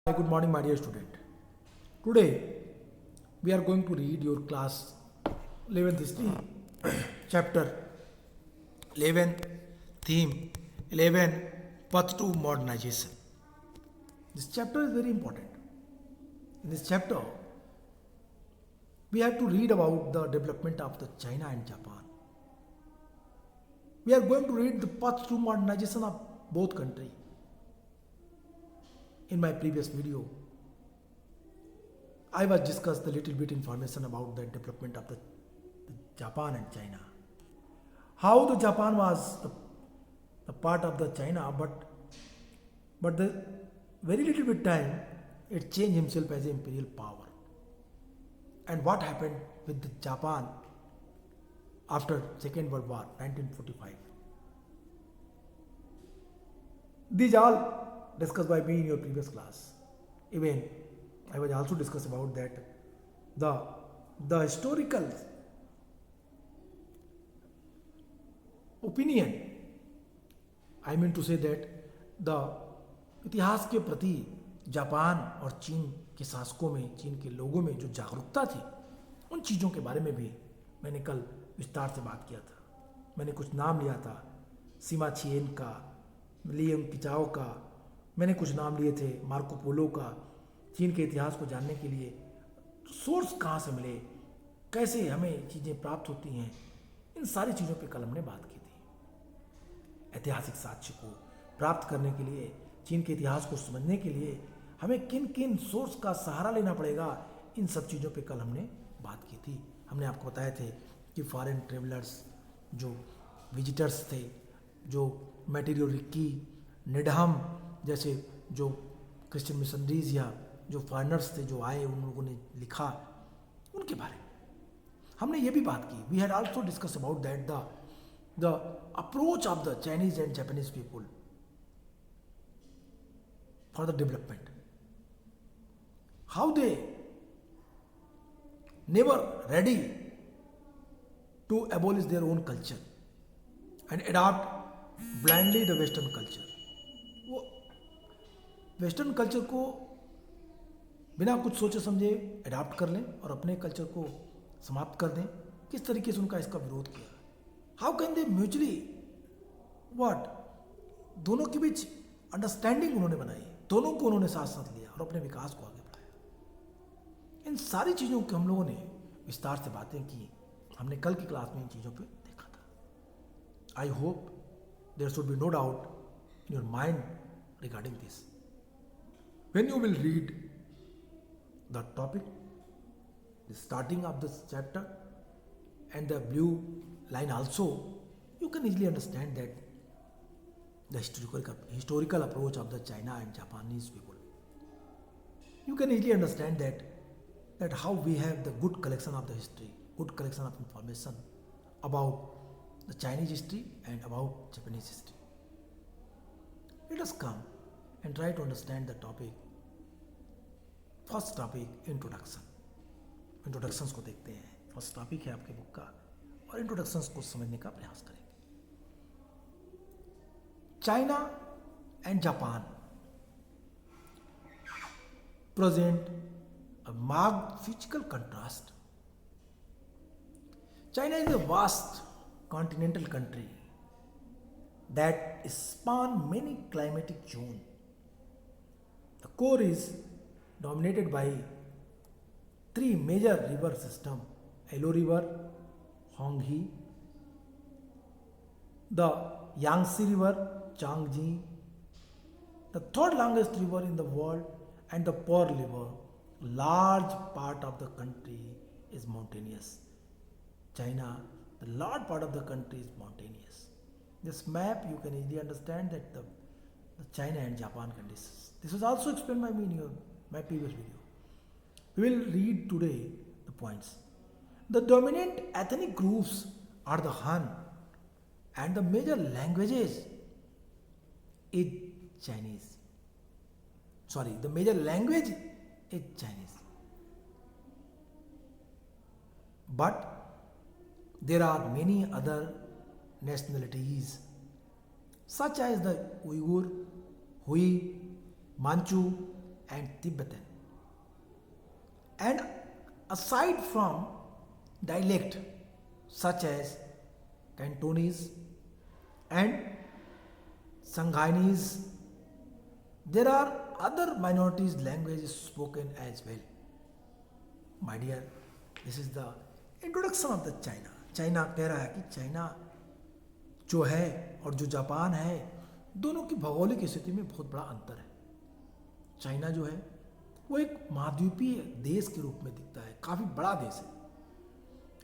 Hi, good morning, my dear student. Today we are going to read your class 11th history chapter 11 theme 11 path to modernization. This chapter is very important. In this chapter, we have to read about the development of the China and Japan. We are going to read the path to modernization of both countries. In my previous video, I was discussed a little bit information about the development of the Japan and China. How the Japan was the part of the China, but the very little bit time it changed himself as an imperial power. And what happened with the Japan after Second World War, 1945? These all discussed by me in your previous class. Even I was also discussed about that the historical opinion. I mean to say that the इतिहास के प्रति Japan और चीन के शासकों में, चीन के लोगों में जो जागरूकता थी, उन चीज़ों के बारे में भी मैंने कल विस्तार से बात किया था. मैंने कुछ नाम लिया था, सीमा छिएन का, लियम किचाओ का, मैंने कुछ नाम लिए थे, मार्को पोलो का. चीन के इतिहास को जानने के लिए सोर्स कहाँ से मिले, कैसे हमें चीज़ें प्राप्त होती हैं, इन सारी चीज़ों पे कल हमने बात की थी. ऐतिहासिक साक्ष्य को प्राप्त करने के लिए, चीन के इतिहास को समझने के लिए हमें किन किन सोर्स का सहारा लेना पड़ेगा, इन सब चीज़ों पे कल हमने बात की थी. हमने आपको बताए थे कि फॉरेन ट्रेवलर्स, जो विजिटर्स थे, जो मैटेरियो रिक्की, निडहम जैसे जो क्रिश्चियन मिशनरीज या जो फॉरेनर्स थे जो आए, उन लोगों ने लिखा, उनके बारे में हमने ये भी बात की. We had also discuss about that the approach of the Chinese and Japanese people for the development, how they never ready to abolish their own culture and adopt blindly the western culture. वो western culture को बिना कुछ सोचे समझे adopt कर लें और अपने कल्चर को समाप्त कर दें. किस तरीके से उनका इसका विरोध किया. How can they mutually what, दोनों के बीच अंडरस्टैंडिंग उन्होंने बनाई, दोनों को उन्होंने साथ साथ लिया और अपने विकास को आगे बढ़ाया. इन सारी चीज़ों की हम लोगों ने विस्तार से बातें की. हमने कल की क्लास में इन चीज़ों पे देखा था. I hope there should be no doubt in your mind regarding this. When you will read the topic, the starting of this chapter and the blue line also, you can easily understand that the historical approach of the China and Japanese people. You can easily understand that how we have the good collection of the history, good collection of information about the Chinese history and about Japanese history. Let us come and try to understand the topic. First topic, introduction. Introductions को देखते हैं. First topic है आपके book का और introductions को समझने का प्रयास करेंगे. China and Japan present a marked physical contrast. China is a vast continental country that span many climatic zones. The core is dominated by three major river systems: Elo River, Honghe, the Yangtze River, Changji, the third longest river in the world, and the Pearl River. Large part of the country is mountainous. China, the large part of the country is mountainous. This map you can easily understand that the China and Japan conditions. This was also explained by me in my previous video. We will read today the points. The dominant ethnic groups are the Han, and the major languages is Chinese. The major language is Chinese. But there are many other nationalities such as the Uyghur, Hui, Manchu, and Tibetan. And aside from dialect such as Cantonese and Shanghainese, there are other minorities languages spoken as well. My dear, this is the introduction of the China. China कह रहा है कि China जो है और जो Japan है, दोनों की भौगोलिक स्थिति में बहुत बड़ा अंतर है। चाइना जो है वो एक महाद्वीपीय देश के रूप में दिखता है, काफ़ी बड़ा देश है,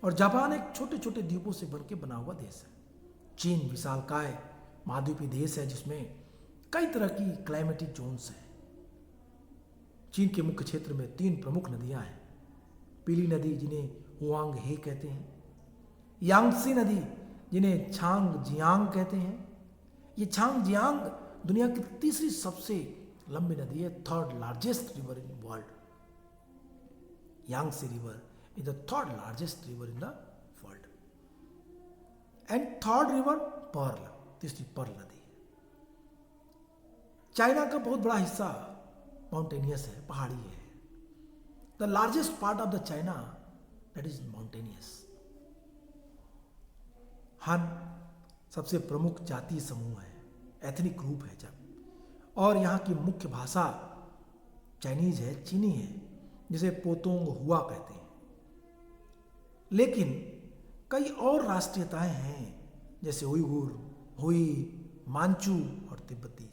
और जापान एक छोटे छोटे द्वीपों से बन के बना हुआ देश है। चीन विशालकाय महाद्वीपीय देश है जिसमें कई तरह की क्लाइमेटिक जोन्स हैं। चीन के मुख्य क्षेत्र में 3 प्रमुख नदियां हैं। पीली नदी जिन्हें हुआंग हे कहते हैं, यांगसी नदी जिन्हें छांग जियांग कहते हैं। ये छांग जियांग दुनिया की तीसरी सबसे लंबी नदी है, 3rd largest river in world. Yangtze river is the 3rd largest river in the world. And 3rd river pearl, तीसरी पर्ल नदी है। चाइना का बहुत बड़ा हिस्सा माउंटेनियस है, पहाड़ी है। The largest part of the China that is mountainous. हान सबसे प्रमुख जातीय समूह है, एथनिक ग्रुप है जब, और यहाँ की मुख्य भाषा चाइनीज है, चीनी है, जिसे पोतोंग हुआ कहते हैं। लेकिन कई और राष्ट्रीयताएं हैं जैसे उइगुर, हुई, मांचू और तिब्बती।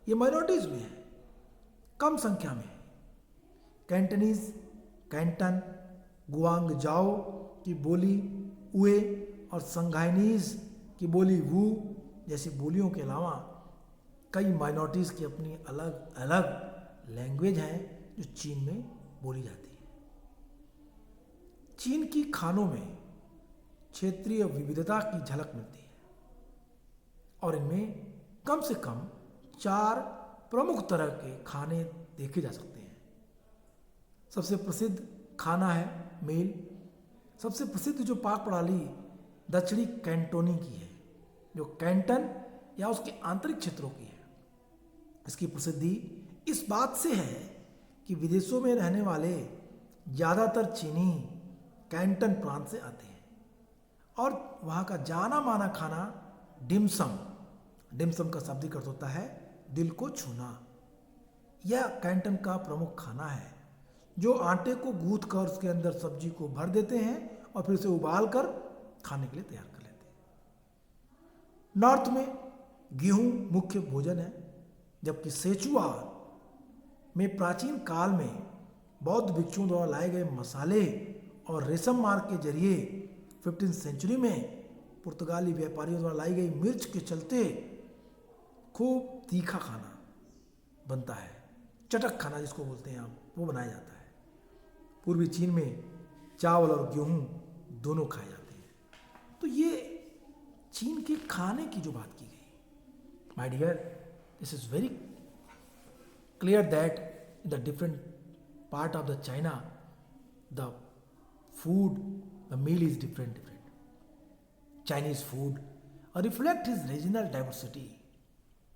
ये माइनॉरिटीज में है, कम संख्या में है। कैंटनीज, कैंटन, गुआंगजाओ की बोली उए और संघाइनीज की बोली वू जैसी बोलियों के अलावा कई माइनॉरिटीज की अपनी अलग अलग लैंग्वेज हैं जो चीन में बोली जाती है। चीन की खानों में क्षेत्रीय विविधता की झलक मिलती है और इनमें कम से कम 4 प्रमुख तरह के खाने देखे जा सकते हैं। सबसे प्रसिद्ध खाना है मील। सबसे प्रसिद्ध जो पाक प्रणाली दक्षिणी कैंटोनी की है, जो कैंटन या उसके आंतरिक क्षेत्रों की है। इसकी प्रसिद्धि इस बात से है कि विदेशों में रहने वाले ज़्यादातर चीनी कैंटन प्रांत से आते हैं और वहाँ का जाना माना खाना डिमसम, डिमसम का शाब्दिक अर्थ होता है दिल को छूना। यह कैंटन का प्रमुख खाना है जो आटे को गूंथ कर उसके अंदर सब्जी को भर देते हैं और फिर उसे उबाल कर खाने के लिए तैयार कर लेते हैं। नॉर्थ में गेहूं मुख्य भोजन है, जबकि सेचुआन में प्राचीन काल में बौद्ध भिक्षुओं द्वारा लाए गए मसाले और रेशम मार्ग के जरिए 15वीं सेंचुरी में पुर्तगाली व्यापारियों द्वारा लाई गई मिर्च के चलते खूब तीखा खाना बनता है। चटक खाना जिसको बोलते हैं आप, वो बनाया जाता है। पूर्वी चीन में चावल और गेहूं दोनों खाए जाते हैं। तो ये चीन के खाने की जो बात की गई, my dear, this is very clear that in the different part of the China the food, the meal is different. Chinese food reflects its regional diversity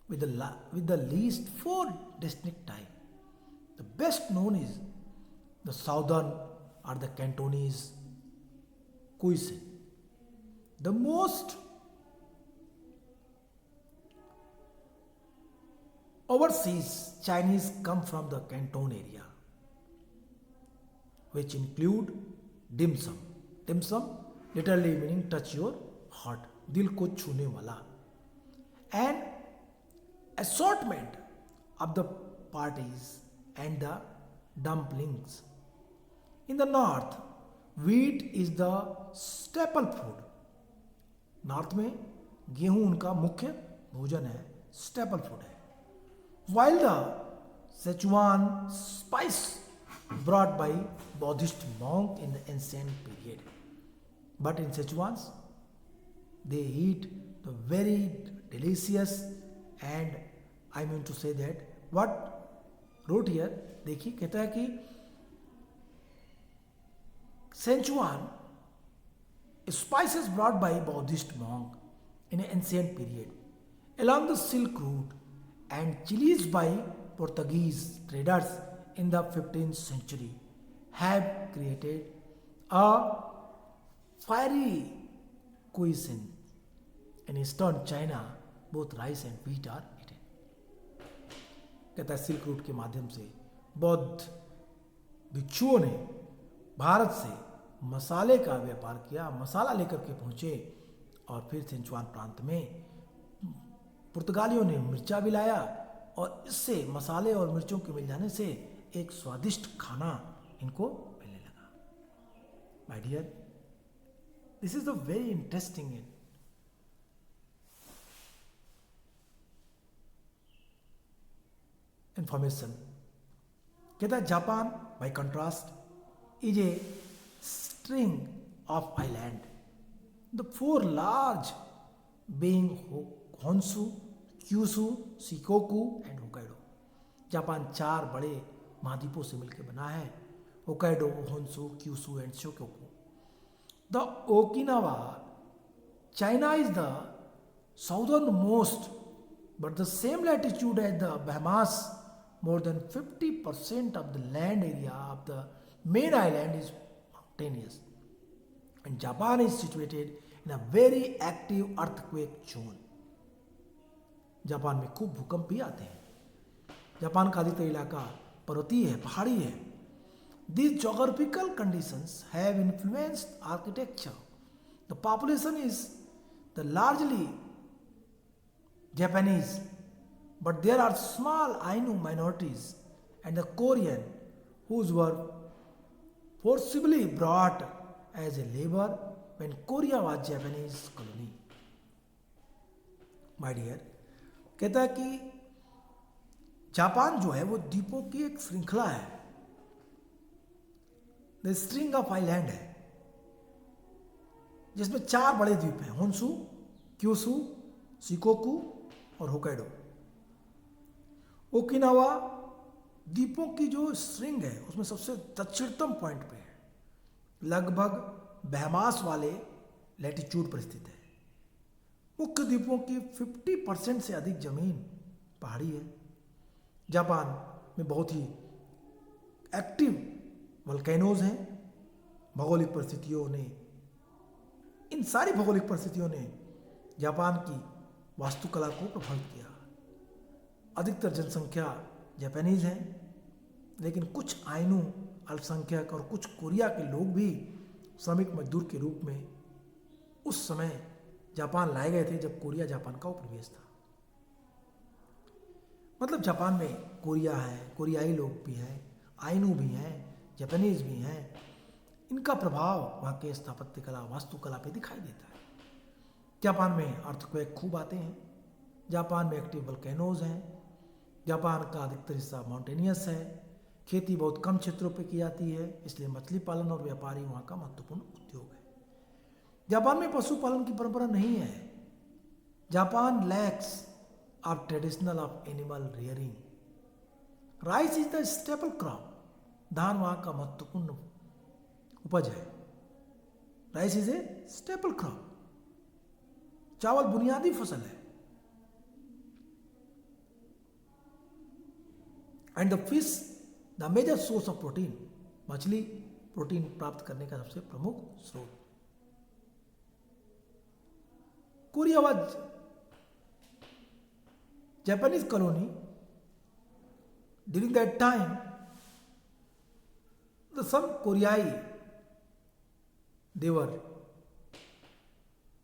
with the least 4 distinct types. The best known is the southern or the Cantonese cuisine. The most overseas Chinese come from the Canton area, which include dim sum. Dim sum literally meaning touch your heart, दिल को छूने वाला. And assortment of the parties and the dumplings. In the north, wheat is the staple food. North में गेहूं उनका मुख्य भोजन है, स्टेपल फूड है. While the Sichuan spice brought by Buddhist monk in the ancient period. But in Sichuan, they eat the very delicious, and I mean to say that what wrote here, देखिए कहता है कि Sichuan spices brought by Buddhist monk in an ancient period along the Silk Route and chilies by Portuguese traders in the 15th century have created a fiery cuisine. In eastern China, both rice and wheat are eaten. कहता है silk route के माध्यम से बौद्ध भिक्षुओं ने भारत से मसाले का व्यापार किया, मसाला लेकर के पहुंचे और फिर सिंचुआन प्रांत में पुर्तगालियों ने मिर्चा भी लाया और इससे मसाले और मिर्चों के मिल जाने से एक स्वादिष्ट खाना इनको मिलने लगा. My dear, this is the very interesting information. कहता है Japan by contrast is a string of island, the four large being Honshu, Kyushu, Shikoku and Hokkaido. Japan 4 बड़े महाद्वीपों से मिलकर बना है, Hokkaido, Honshu, Kyushu and Shikoku. The Okinawa China is the southern most but the same latitude as the Bahamas. More than 50% of the land area of the main island is mountainous, and Japan is situated in a very active earthquake zone. Japan में खूब भूकंप भी आते हैं. Japan का अधिकतर इलाका पर्वतीय है, पहाड़ी है. These geographical conditions have influenced architecture. The population is the largely Japanese, but there are small Ainu minorities and the Korean whose were forcibly brought as a labor when Korea was Japanese colony. My dear, कहता है कि Japan जो है वो द्वीपों की एक श्रृंखला है, द स्ट्रिंग ऑफ आइलैंड है, जिसमें 4 बड़े द्वीप हैं, होन्सु, क्यूसु, शिकोकू और होकाइडो. ओकिनावा द्वीपों की जो स्ट्रिंग है उसमें सबसे दक्षिणतम पॉइंट पे है, लगभग बहमास वाले लैटिट्यूड पर स्थित है. मुख्य द्वीपों की 50% से अधिक जमीन पहाड़ी है. जापान में बहुत ही एक्टिव वल्केनोज हैं. भौगोलिक परिस्थितियों ने, इन सारी भौगोलिक परिस्थितियों ने जापान की वास्तुकला को प्रभावित किया. अधिकतर जनसंख्या जापानीज हैं, लेकिन कुछ आइनू अल्पसंख्यक और कुछ कोरिया के लोग भी श्रमिक मजदूर के रूप में उस समय जापान लाए गए थे जब कोरिया जापान का उपनिवेश था. मतलब जापान में कोरिया है, कोरियाई लोग भी हैं, आइनू भी हैं, जापानीज भी हैं. इनका प्रभाव वहाँ के स्थापत्य कला, वास्तुकला पे दिखाई देता है. जापान में अर्थक्वेक खूब आते हैं. जापान में एक्टिव वल्केनोज हैं. जापान का अधिकतर हिस्सा माउंटेनियस है. खेती बहुत कम क्षेत्रों पे की जाती है, इसलिए मछली पालन और व्यापारी वहाँ का महत्वपूर्ण उद्योग है. जापान में पशुपालन की परंपरा नहीं है. Japan lacks of traditional of animal rearing. Rice is the staple crop. धान वहाँ का महत्वपूर्ण उपज है. Rice is a staple crop. चावल बुनियादी फसल है. And the fish the major source of protein. मछली प्रोटीन प्राप्त करने का सबसे प्रमुख स्रोत. Korea was Japanese colony. During that time, some Koreai, they were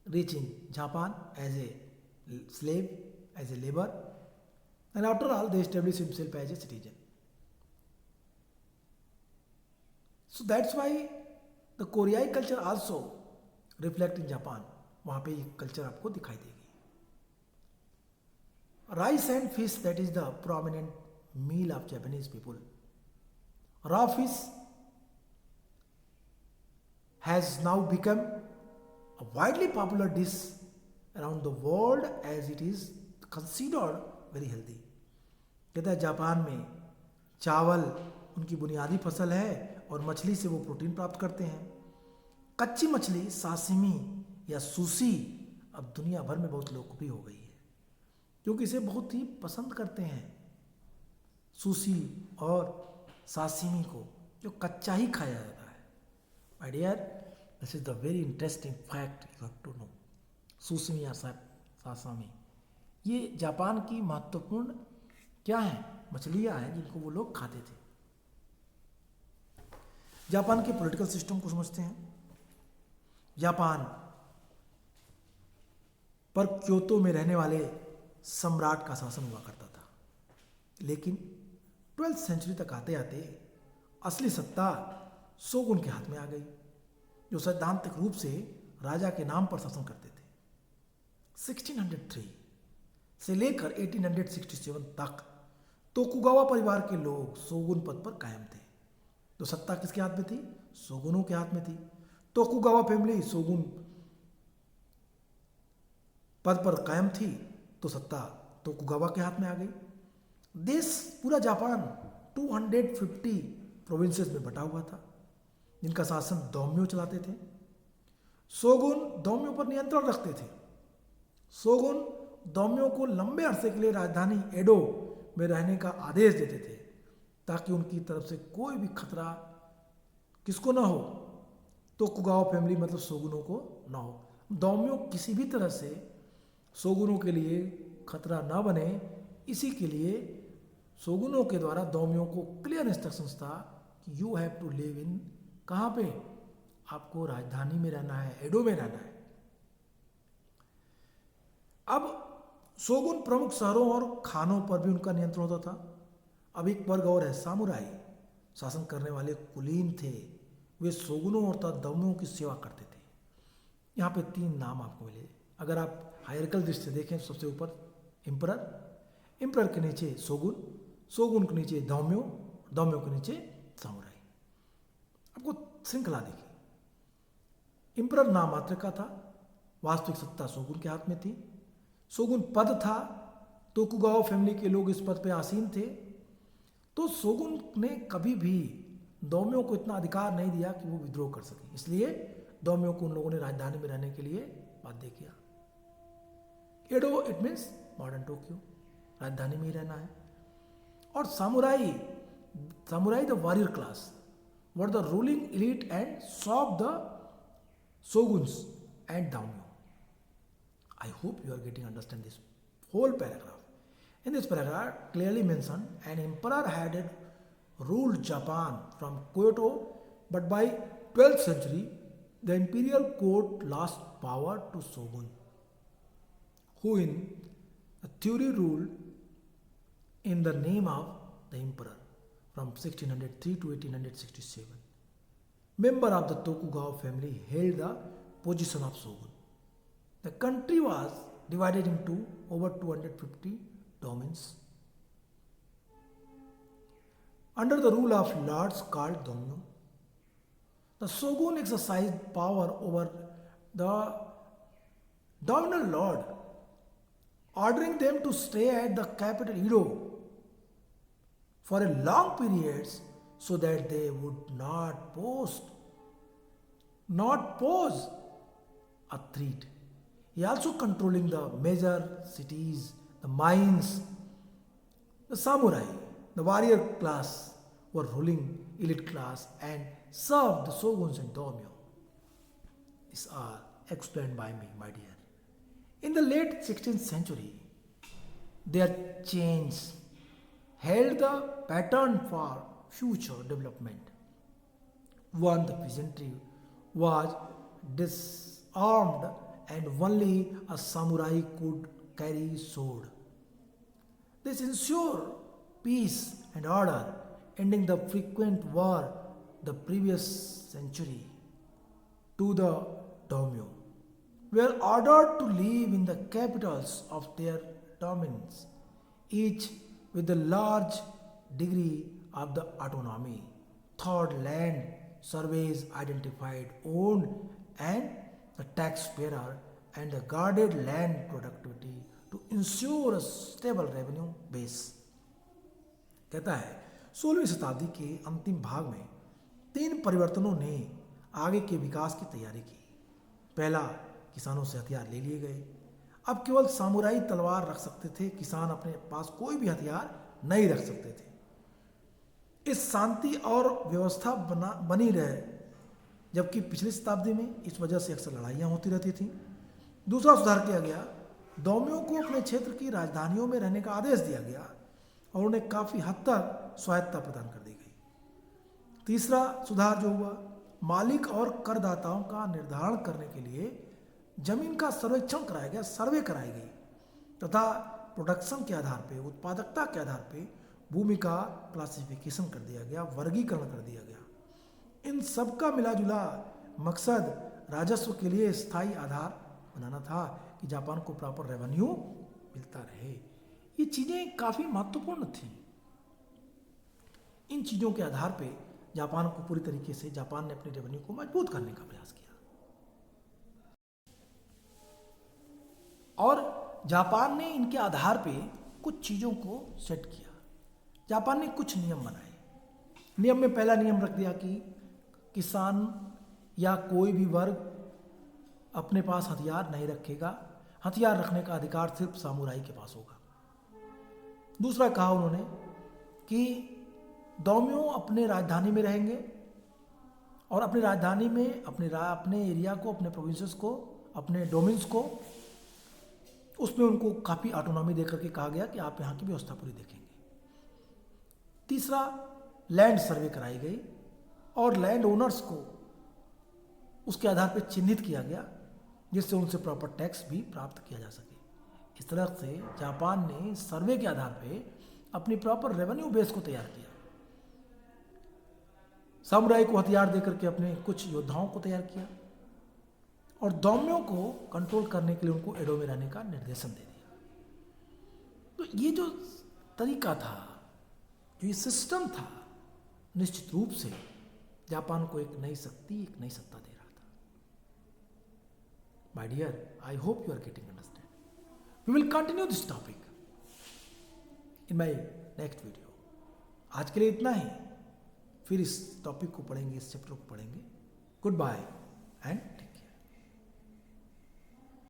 reaching Japan as a slave, as a labor, and after all they established himself as a citizen. So that's why the Koreai culture also reflect in Japan. वहाँ पे ये culture आपको दिखाई देगी. Rice and fish, that is the prominent meal of Japanese people. Raw fish has now become a widely popular dish around the world as it is considered very healthy. कहता है Japan में चावल उनकी बुनियादी फसल है और मछली से वो प्रोटीन प्राप्त करते हैं. कच्ची मछली सासिमी या सुशी अब दुनिया भर में बहुत लोकप्रिय हो गई है, क्योंकि इसे बहुत ही पसंद करते हैं. सुशी और साशिमी को, जो कच्चा ही खाया जाता है। My dear, this is the very interesting fact you have to know. Sashimi या सासामी, ये जापान की महत्वपूर्ण क्या है, मछलियाँ हैं जिनको वो लोग खाते थे। जापान के पॉलिटिकल सिस्टम को समझते हैं। जापान पर क्योतो में रहने वाले सम्राट का शासन हुआ करता था, लेकिन 12th सेंचुरी तक आते आते असली सत्ता शोगुन के हाथ में आ गई, जो सैद्धांतिक रूप से राजा के नाम पर शासन करते थे। 1603 से लेकर 1867 तक तोकुगावा परिवार के लोग शोगुन पद पर कायम थे। तो सत्ता किसके हाथ में थी? शोगुनों के हाथ में थी। तोकुगावा फैमिली शोगुन पद पर कायम थी, तो सत्ता तोकुगावा के हाथ में आ गई। देश पूरा जापान 250 प्रोविंसेस में बटा हुआ था, जिनका शासन दौम्यो चलाते थे। शोगुन दौम्यो पर नियंत्रण रखते थे। शोगुन दौम्यो को लंबे अरसे के लिए राजधानी एडो में रहने का आदेश देते थे, ताकि उनकी तरफ से कोई भी खतरा किसको ना हो, तोकुगावा फैमिली मतलब शोगुनों को ना हो। दौम्यो किसी भी तरह से शोगुनों के लिए खतरा ना बने, इसी के लिए शोगुनों के द्वारा दौम्यो को क्लियर इंस्ट्रक्शंस था कि you have to live in, कहाँ पे, आपको राजधानी में रहना है, एडो में रहना है। अब शोगुन प्रमुख शहरों और खानों पर भी उनका नियंत्रण होता था। अब एक वर्ग और है, सामुराई। शासन करने वाले कुलीन थे, वे शोगुनों और दौम्यों की सेवा करते थे। यहाँ पे 3 नाम आपको मिले। अगर आप हायरार्किकल दृष्टि से देखें, सबसे ऊपर एम्परर, एम्परर के नीचे शोगुन, शोगुन के नीचे दौम्यो, दौम्यो के नीचे सामुराई। आपको श्रृंखला देखिए। एम्परर नाम मात्र का था, वास्तविक सत्ता शोगुन के हाथ में थी। शोगुन पद था, तोकुगावा फैमिली के लोग इस पद पे आसीन थे। तो शोगुन ने कभी भी दौम्यो को इतना अधिकार नहीं दिया कि वो विद्रोह कर सके, इसलिए दौम्यो को उन लोगों ने राजधानी में रहने के लिए बाध्य किया। Edo it means modern Tokyo, राजधानी में ही रहना है। और samurai, samurai the warrior class were the ruling elite and so of the shoguns and daimyo. I hope you are getting understand this whole paragraph. In this paragraph, clearly mentioned an emperor had ruled Japan from Kyoto, but by 12th century, the imperial court lost power to shogun, who in theory ruled in the name of the emperor from 1603 to 1867. Member of the Tokugawa family held the position of shogun. The country was divided into over 250 domains under the rule of lords called daimyo. The shogun exercised power over the dominant lord, ordering them to stay at the capital Edo for a long periods so that they would not pose a threat. He also controlling the major cities, the mines. The samurai, the warrior class, were ruling elite class and served the shoguns and daimyo. These are explained by me, my dear. In the late 16th century, their change held the pattern for future development. One, the peasantry was disarmed and only a samurai could carry sword. This ensured peace and order, ending the frequent war the previous century. To the daimyo were ordered to live in the capitals of their domains, each with a large degree of the autonomy. Third, land surveys identified, owned, and the taxpayer and the guarded land productivity to ensure a stable revenue base. कहता है 16वीं शताब्दी के अंतिम भाग में 3 परिवर्तनों ने आगे के विकास की तैयारी की। पहला, किसानों से हथियार ले लिए गए। अब केवल सामुराई तलवार रख सकते थे, किसान अपने पास कोई भी हथियार नहीं रख सकते थे। इस शांति और व्यवस्था बनी रहे, जबकि पिछली शताब्दी में इस वजह से अक्सर लड़ाइयाँ होती रहती थीं। दूसरा सुधार किया गया, डोमियों को अपने क्षेत्र की राजधानियों में रहने का आदेश दिया गया और उन्हें काफ़ी हद तक स्वायत्तता प्रदान कर दी गई। तीसरा सुधार जो हुआ, मालिक और करदाताओं का निर्धारण करने के लिए जमीन का सर्वेक्षण कराया गया, सर्वे कराई गई तथा प्रोडक्शन के आधार पे, उत्पादकता के आधार पे भूमि का क्लासिफिकेशन कर दिया गया, वर्गीकरण कर दिया गया। इन सब का मिला जुला मकसद राजस्व के लिए स्थायी आधार बनाना था कि जापान को प्रॉपर रेवेन्यू मिलता रहे। ये चीज़ें काफ़ी महत्वपूर्ण थी। इन चीज़ों के आधार पे जापान को पूरी तरीके से जापान ने अपने रेवेन्यू को मजबूत करने का प्रयास किया और जापान ने इनके आधार पे कुछ चीज़ों को सेट किया। जापान ने कुछ नियम बनाए। नियम में पहला नियम रख दिया कि किसान या कोई भी वर्ग अपने पास हथियार नहीं रखेगा, हथियार रखने का अधिकार सिर्फ सामुराई के पास होगा। दूसरा कहा उन्होंने कि डोमियो अपने राजधानी में रहेंगे और अपनी राजधानी में अपने एरिया को, अपने प्रोविंसेस को, अपने डोमेन्स को, उसमें उनको काफ़ी ऑटोनॉमी देकर के कहा गया कि आप यहाँ की व्यवस्था पूरी देखेंगे। तीसरा, लैंड सर्वे कराई गई और लैंड ओनर्स को उसके आधार पर चिन्हित किया गया जिससे उनसे प्रॉपर टैक्स भी प्राप्त किया जा सके। इस तरह से जापान ने सर्वे के आधार पे अपनी प्रॉपर रेवेन्यू बेस को तैयार किया। सामुराई को हथियार देकर के अपने कुछ योद्धाओं को तैयार किया और डोमियो को कंट्रोल करने के लिए उनको एडो में रहने का निर्देशन दे दिया। तो ये जो तरीका था, जो ये सिस्टम था, निश्चित रूप से जापान को एक नई शक्ति, एक नई सत्ता दे रहा था। My dear, I hope you are getting understand. We will continue this topic in my next video. आज के लिए इतना ही, फिर इस टॉपिक को पढ़ेंगे, इस चैप्टर को पढ़ेंगे। Good bye and